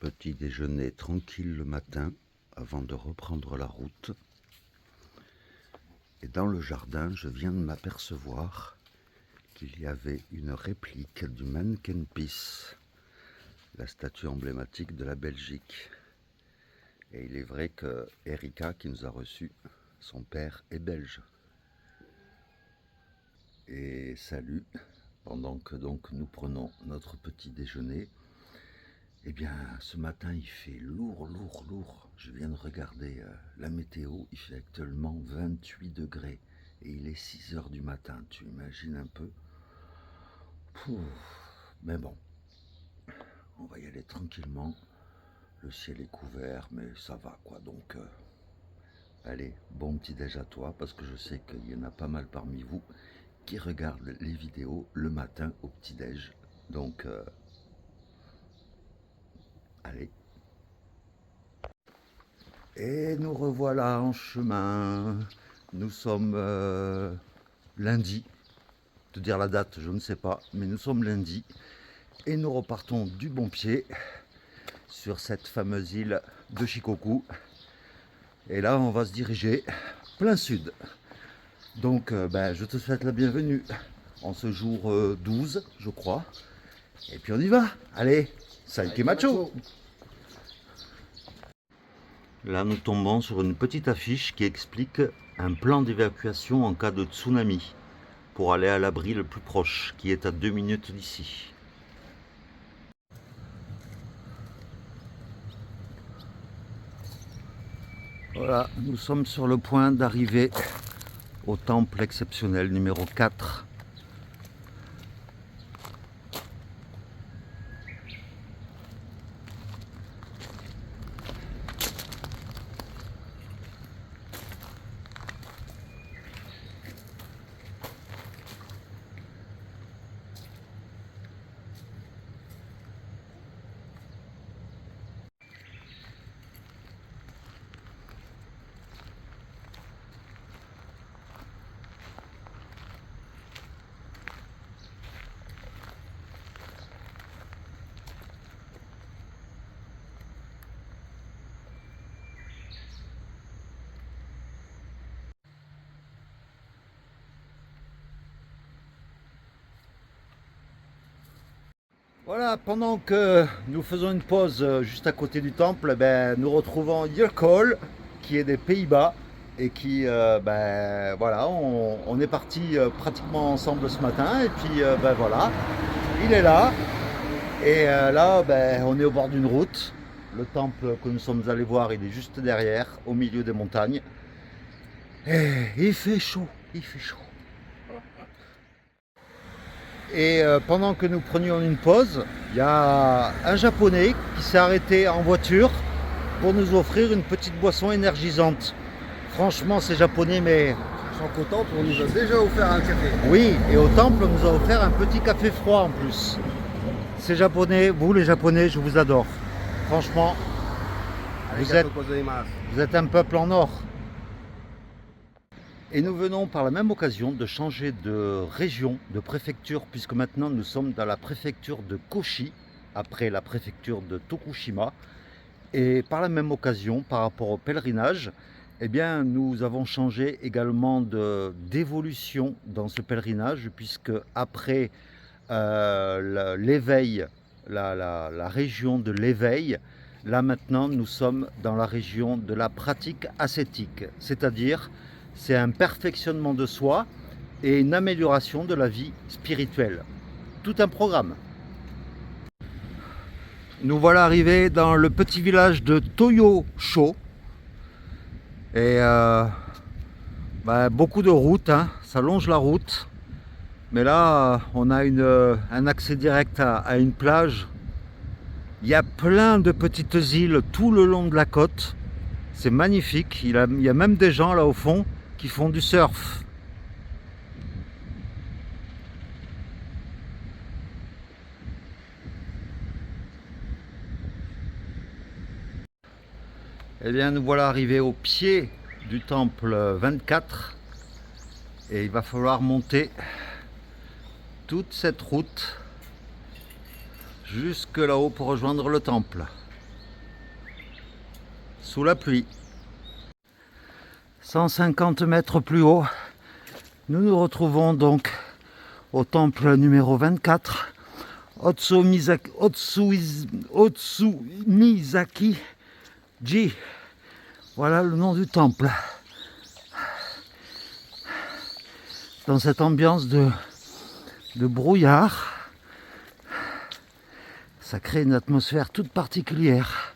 Petit déjeuner tranquille le matin avant de reprendre la route. Et dans le jardin, je viens de m'apercevoir qu'il y avait une réplique du Manneken-Pis, la statue emblématique de la Belgique. Et il est vrai que Erika, qui nous a reçus, son père est belge. Et salut, pendant que donc nous prenons notre petit déjeuner. Eh bien, ce matin, il fait lourd. Je viens de regarder la météo. Il fait actuellement 28 degrés. Et il est 6 heures du matin. Tu imagines un peu? Pouf. Mais bon, on va y aller tranquillement. Le ciel est couvert, mais ça va quoi. Donc, allez, bon petit déj à toi. Parce que je sais qu'il y en a pas mal parmi vous qui regardent les vidéos le matin au petit déj. Donc, allez. Et nous revoilà en chemin. Nous sommes lundi. Te dire la date, je ne sais pas, mais nous sommes lundi. Et nous repartons du bon pied sur cette fameuse île de Shikoku. Et là, on va se diriger plein sud. Donc, je te souhaite la bienvenue en ce jour 12, je crois. Et puis on y va. Allez, salut macho. Là, nous tombons sur une petite affiche qui explique un plan d'évacuation en cas de tsunami pour aller à l'abri le plus proche, qui est à 2 minutes d'ici. Voilà, nous sommes sur le point d'arriver au temple exceptionnel numéro 4. Voilà, pendant que nous faisons une pause juste à côté du temple, nous retrouvons Jurkol, qui est des Pays-Bas, et qui, voilà, on est parti pratiquement ensemble ce matin, et puis voilà, il est là, et là, on est au bord d'une route. Le temple que nous sommes allés voir, il est juste derrière, au milieu des montagnes, et il fait chaud, il fait chaud. Et pendant que nous prenions une pause, il y a un Japonais qui s'est arrêté en voiture pour nous offrir une petite boisson énergisante. Franchement, c'est japonais, mais... Sans qu'au temple, on nous a déjà offert un café. Oui, et au temple, on nous a offert un petit café froid en plus. C'est japonais, vous les Japonais, je vous adore. Franchement, vous êtes un peuple en or. Et nous venons par la même occasion de changer de région, de préfecture, puisque maintenant nous sommes dans la préfecture de Kochi, après la préfecture de Tokushima. Et par la même occasion, par rapport au pèlerinage, eh bien, nous avons changé également d'évolution dans ce pèlerinage, puisque après l'éveil, la région de l'éveil, là maintenant nous sommes dans la région de la pratique ascétique, c'est-à-dire c'est un perfectionnement de soi et une amélioration de la vie spirituelle. Tout un programme. Nous voilà arrivés dans le petit village de Toyosho. Et beaucoup de routes, hein, ça longe la route. Mais là, on a un accès direct à une plage. Il y a plein de petites îles tout le long de la côte. C'est magnifique. Il y a même des gens là au fond qui font du surf. Eh bien, nous voilà arrivés au pied du temple 24 et il va falloir monter toute cette route jusque là-haut pour rejoindre le temple. sous la pluie. 150 mètres plus haut, nous nous retrouvons donc au temple numéro 24, Otsumizaki-ji. Voilà le nom du temple. Dans cette ambiance de brouillard, ça crée une atmosphère toute particulière.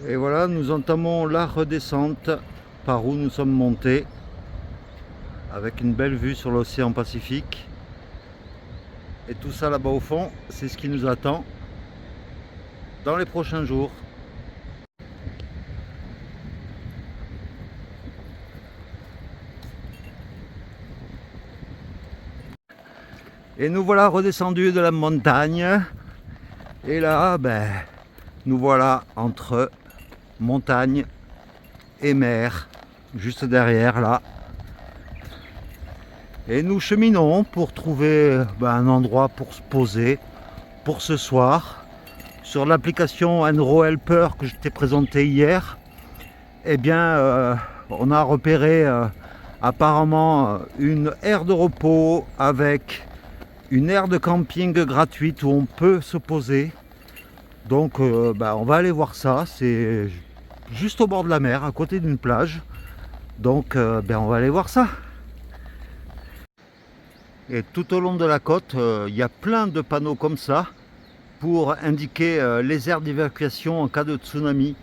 Et voilà, nous entamons la redescente par où nous sommes montés, avec une belle vue sur l'océan Pacifique. Et tout ça là-bas au fond, c'est ce qui nous attend dans les prochains jours. Et nous voilà redescendus de la montagne. Et là, nous voilà entre montagne et mer, juste derrière là. Et nous cheminons pour trouver un endroit pour se poser pour ce soir. Sur l'application Enro Helper que je t'ai présenté hier, eh bien, on a repéré apparemment une aire de repos avec une aire de camping gratuite où on peut se poser. Donc on va aller voir ça, c'est juste au bord de la mer, à côté d'une plage. Donc on va aller voir ça. Et tout au long de la côte, il y a plein de panneaux comme ça pour indiquer les aires d'évacuation en cas de tsunami.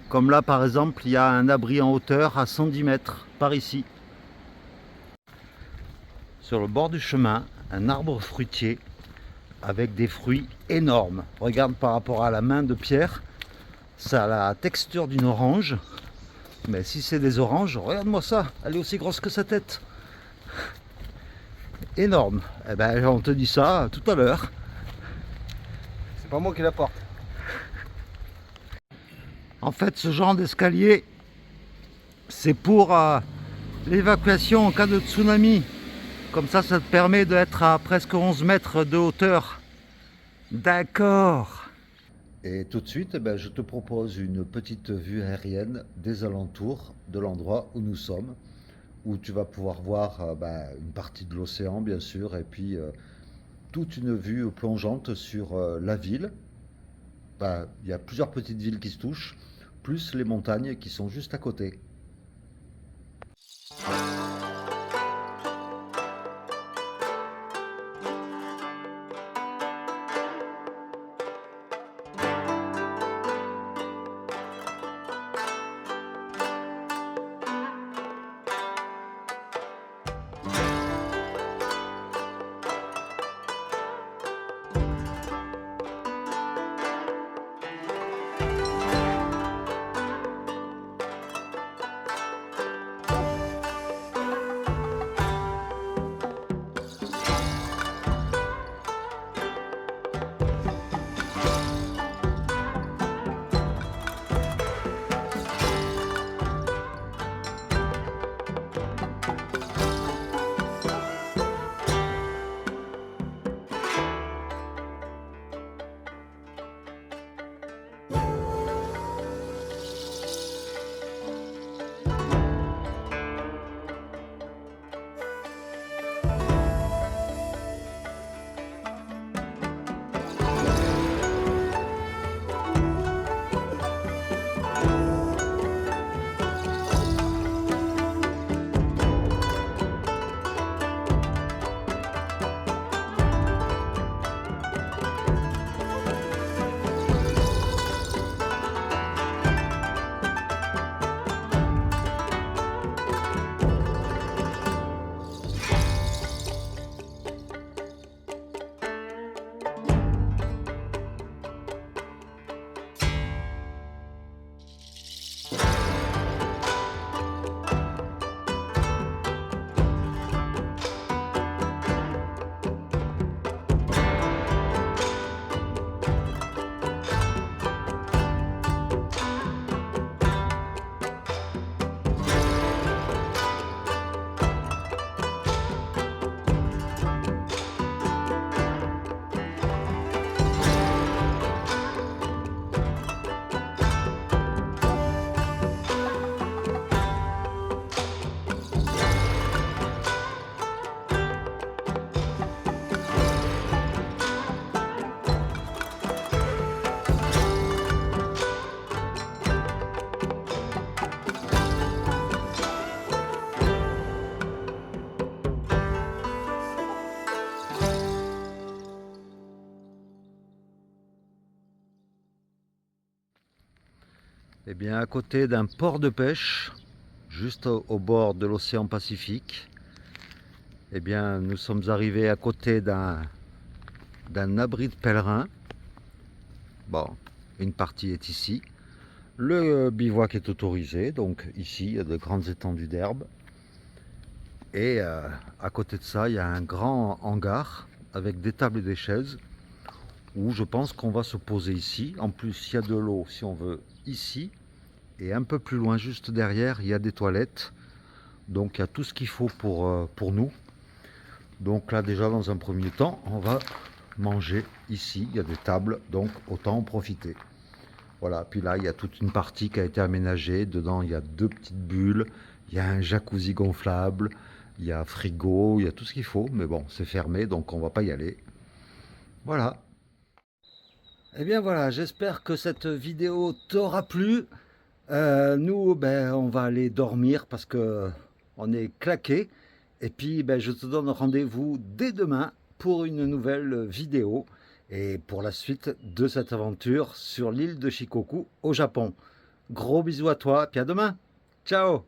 Comme là par exemple, il y a un abri en hauteur à 110 mètres par ici. Sur le bord du chemin, un arbre fruitier avec des fruits énormes. Regarde par rapport à la main de Pierre, ça a la texture d'une orange. Mais si c'est des oranges, regarde-moi ça, elle est aussi grosse que sa tête. Énorme. Eh ben, on te dit ça tout à l'heure. C'est pas moi qui la porte. En fait, ce genre d'escalier, c'est pour l'évacuation en cas de tsunami. Comme ça te permet d'être à presque 11 mètres de hauteur. D'accord. Et tout de suite, je te propose une petite vue aérienne des alentours de l'endroit où nous sommes, où tu vas pouvoir voir une partie de l'océan, bien sûr, et puis toute une vue plongeante sur la ville. Il y a plusieurs petites villes qui se touchent, plus les montagnes qui sont juste à côté. Eh bien, à côté d'un port de pêche, juste au bord de l'océan Pacifique, eh bien, nous sommes arrivés à côté d'un abri de pèlerins. Bon, une partie est ici. Le bivouac est autorisé, donc ici, il y a de grandes étendues d'herbe. Et à côté de ça, il y a un grand hangar avec des tables et des chaises où je pense qu'on va se poser ici. En plus, il y a de l'eau si on veut ici. Et un peu plus loin, juste derrière, il y a des toilettes. Donc il y a tout ce qu'il faut pour nous. Donc là déjà dans un premier temps, on va manger ici. Il y a des tables, donc autant en profiter. Voilà, puis là il y a toute une partie qui a été aménagée. Dedans il y a 2 petites bulles, il y a un jacuzzi gonflable, il y a frigo, il y a tout ce qu'il faut. Mais bon, c'est fermé, donc on va pas y aller. Voilà. Eh bien voilà, j'espère que cette vidéo t'aura plu. Nous, ben, on va aller dormir parce que on est claqué. Et puis, ben, je te donne rendez-vous dès demain pour une nouvelle vidéo et pour la suite de cette aventure sur l'île de Shikoku au Japon. Gros bisous à toi, puis à demain. Ciao!